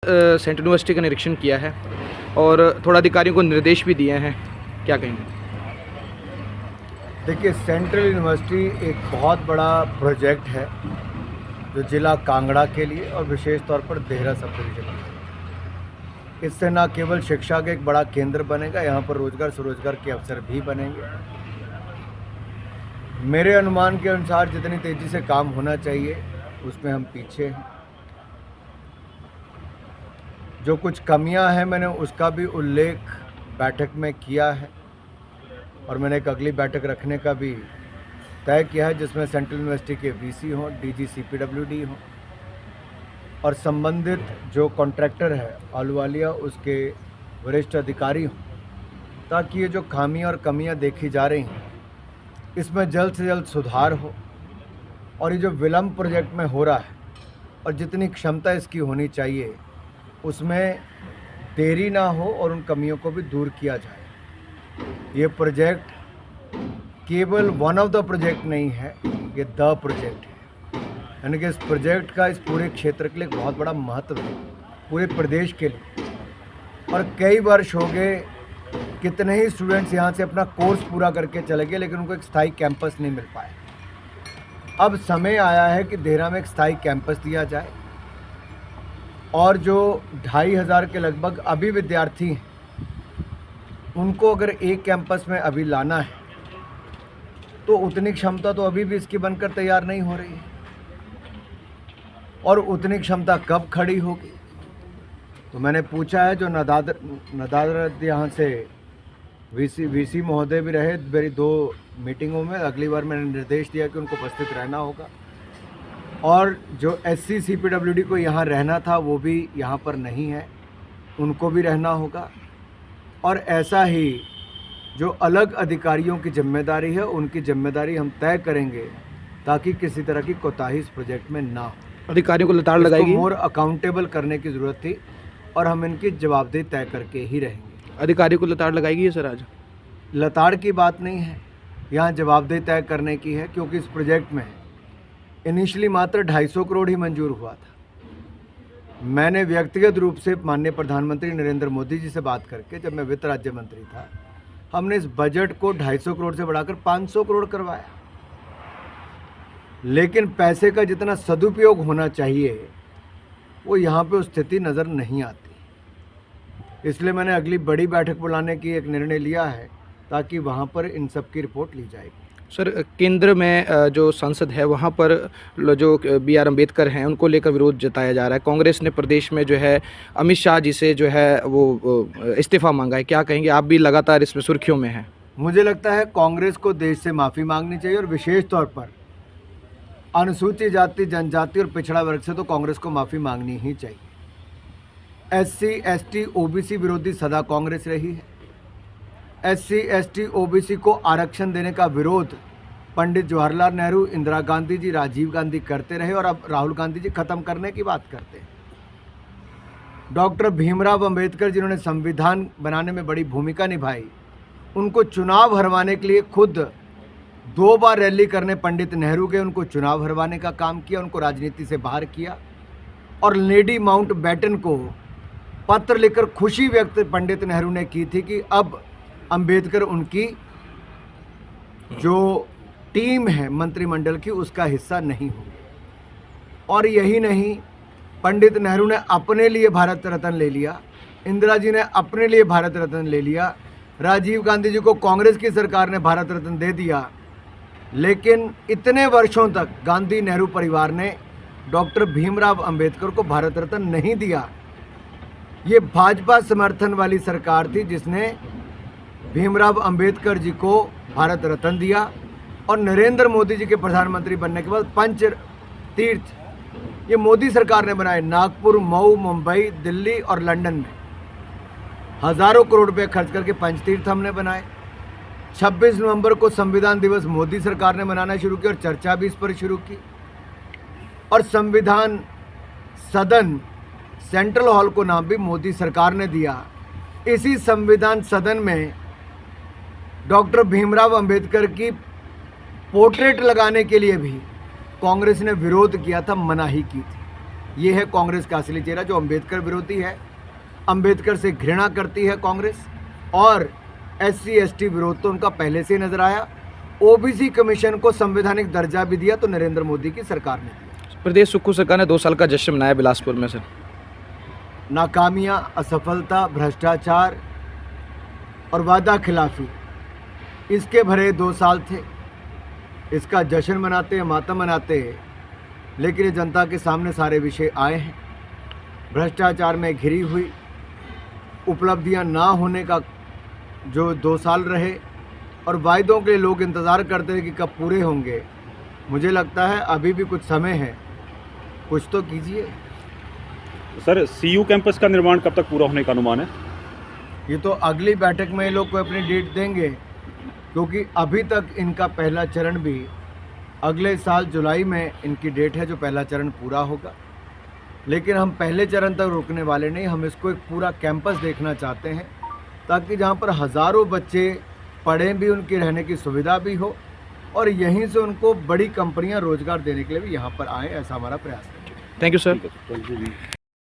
Central university का निरीक्षण किया है और थोड़ा अधिकारियों को निर्देश भी दिए हैं, क्या कहेंगे? देखिए, सेंट्रल यूनिवर्सिटी एक बहुत बड़ा प्रोजेक्ट है जो जिला कांगड़ा के लिए और विशेष तौर पर देहरा सब डिवीजन के लिए। इससे न केवल शिक्षा का एक बड़ा केंद्र बनेगा, यहाँ पर रोजगार स्वरोजगार के अवसर भी बनेंगे। मेरे अनुमान के अनुसार जितनी तेज़ी से काम होना चाहिए उसमें हम पीछे हैं। जो कुछ कमियां हैं मैंने उसका भी उल्लेख बैठक में किया है और मैंने एक अगली बैठक रखने का भी तय किया है जिसमें सेंट्रल यूनिवर्सिटी के वीसी हों, डीजी CPWD हों और संबंधित जो कॉन्ट्रैक्टर है आहलूवालिया उसके वरिष्ठ अधिकारी हों, ताकि ये जो खामियां और कमियां देखी जा रही हैं इसमें जल्द से जल्द सुधार हो और ये जो विलम्ब प्रोजेक्ट में हो रहा है और जितनी क्षमता इसकी होनी चाहिए उसमें देरी ना हो और उन कमियों को भी दूर किया जाए। ये प्रोजेक्ट केवल वन ऑफ द प्रोजेक्ट नहीं है, ये द प्रोजेक्ट है। यानी कि इस प्रोजेक्ट का इस पूरे क्षेत्र के लिए बहुत बड़ा महत्व है, पूरे प्रदेश के लिए। और कई वर्ष हो गए, कितने ही स्टूडेंट्स यहाँ से अपना कोर्स पूरा करके चले गए लेकिन उनको एक स्थायी कैंपस नहीं मिल पाया। अब समय आया है कि देहरा में एक स्थायी कैंपस दिया जाए और जो 2500 के लगभग अभी विद्यार्थी हैं उनको अगर एक कैंपस में अभी लाना है तो उतनी क्षमता तो अभी भी इसकी बनकर तैयार नहीं हो रही है। और उतनी क्षमता कब खड़ी होगी? तो मैंने पूछा है, जो नदारद यहाँ से वीसी महोदय भी रहे मेरी 2 मीटिंगों में, अगली बार मैंने निर्देश दिया कि उनको उपस्थित रहना होगा। और जो SC CPWD को यहाँ रहना था वो भी यहाँ पर नहीं है, उनको भी रहना होगा। और ऐसा ही जो अलग अधिकारियों की जिम्मेदारी है उनकी जिम्मेदारी हम तय करेंगे ताकि किसी तरह की कोताही इस प्रोजेक्ट में ना हो। अधिकारियों को लताड़ लगाएगी, मोर अकाउंटेबल करने की ज़रूरत थी और हम इनकी जवाबदेही तय करके ही रहेंगे। अधिकारियों को लताड़ लगाएगी ये सर? आज लताड़ की बात नहीं है, यहाँ जवाबदेही तय करने की है, क्योंकि इस प्रोजेक्ट में इनिशियली मात्र 250 करोड़ ही मंजूर हुआ था। मैंने व्यक्तिगत रूप से माननीय प्रधानमंत्री नरेंद्र मोदी जी से बात करके, जब मैं वित्त राज्य मंत्री था, हमने इस बजट को 250 करोड़ से बढ़ाकर 500 करोड़ करवाया। लेकिन पैसे का जितना सदुपयोग होना चाहिए वो यहाँ पे उस स्थिति नज़र नहीं आती। इसलिए मैंने अगली बड़ी बैठक बुलाने की एक निर्णय लिया है ताकि वहाँ पर इन सब की रिपोर्ट ली जाएगी। सर, केंद्र में जो संसद है वहाँ पर जो BR अम्बेडकर हैं उनको लेकर विरोध जताया जा रहा है। कांग्रेस ने प्रदेश में जो है अमित शाह जी से जो है वो इस्तीफा मांगा है, क्या कहेंगे? आप भी लगातार इसमें सुर्खियों में हैं। मुझे लगता है कांग्रेस को देश से माफ़ी मांगनी चाहिए और विशेष तौर पर अनुसूचित जाति, जनजाति और पिछड़ा वर्ग से तो कांग्रेस को माफ़ी मांगनी ही चाहिए। SC ST OBC विरोधी सदा कांग्रेस रही है। SC ST OBC को आरक्षण देने का विरोध पंडित जवाहरलाल नेहरू, इंदिरा गांधी जी, राजीव गांधी करते रहे और अब राहुल गांधी जी खत्म करने की बात करते हैं। डॉक्टर भीमराव अंबेडकर जिन्होंने संविधान बनाने में बड़ी भूमिका निभाई, उनको चुनाव हरवाने के लिए खुद 2 बार रैली करने पंडित नेहरू गए, उनको चुनाव हरवाने का काम किया, उनको राजनीति से बाहर किया। और लेडी माउंटबेटन को पत्र लिखकर खुशी व्यक्त पंडित नेहरू ने की थी कि अब अंबेडकर उनकी जो टीम है मंत्रिमंडल की उसका हिस्सा नहीं होंगे। और यही नहीं, पंडित नेहरू ने अपने लिए भारत रत्न ले लिया, इंदिरा जी ने अपने लिए भारत रत्न ले लिया, राजीव गांधी जी को कांग्रेस की सरकार ने भारत रत्न दे दिया। लेकिन इतने वर्षों तक गांधी नेहरू परिवार ने डॉक्टर भीमराव अंबेडकर को भारत रत्न नहीं दिया। ये भाजपा समर्थन वाली सरकार थी जिसने भीमराव अंबेडकर जी को भारत रत्न दिया। और नरेंद्र मोदी जी के प्रधानमंत्री बनने के बाद पंच तीर्थ ये मोदी सरकार ने बनाए, नागपुर, मऊ, मुंबई, दिल्ली और लंदन में हज़ारों करोड़ रुपए खर्च करके पंच तीर्थ हमने बनाए। 26 नवंबर को संविधान दिवस मोदी सरकार ने मनाना शुरू किया और चर्चा भी इस पर शुरू की। और संविधान सदन, सेंट्रल हॉल को नाम भी मोदी सरकार ने दिया। इसी संविधान सदन में डॉक्टर भीमराव अंबेडकर की पोर्ट्रेट लगाने के लिए भी कांग्रेस ने विरोध किया था, मनाही की थी। ये है कांग्रेस का असली चेहरा जो अंबेडकर विरोधी है, अंबेडकर से घृणा करती है कांग्रेस, और SC ST विरोध तो उनका पहले से ही नजर आया। OBC कमीशन को संवैधानिक दर्जा भी दिया तो नरेंद्र मोदी की सरकार ने दिया। प्रदेश सुक्खू सरकार ने 2 साल का जश्न मनाया बिलासपुर में सर। नाकामियां, असफलता, भ्रष्टाचार और वादा खिलाफी, इसके भरे 2 साल थे। इसका जश्न मनाते हैं, मातम मनाते हैं, लेकिन ये जनता के सामने सारे विषय आए हैं। भ्रष्टाचार में घिरी हुई उपलब्धियां ना होने का जो 2 साल रहे, और वायदों के लिए लोग इंतज़ार करते हैं कि कब पूरे होंगे। मुझे लगता है अभी भी कुछ समय है, कुछ तो कीजिए। सर, CU कैंपस का निर्माण कब तक पूरा होने का अनुमान है? ये तो अगली बैठक में ये लोग कोई अपनी डेट देंगे, क्योंकि अभी तक इनका पहला चरण भी अगले साल जुलाई में इनकी डेट है जो पहला चरण पूरा होगा। लेकिन हम पहले चरण तक रुकने वाले नहीं, हम इसको एक पूरा कैंपस देखना चाहते हैं, ताकि जहाँ पर हज़ारों बच्चे पढ़ें भी, उनकी रहने की सुविधा भी हो, और यहीं से उनको बड़ी कंपनियां रोजगार देने के लिए भी यहाँ पर आएँ, ऐसा हमारा प्रयास है। Thank you sir. ठीक है, सर।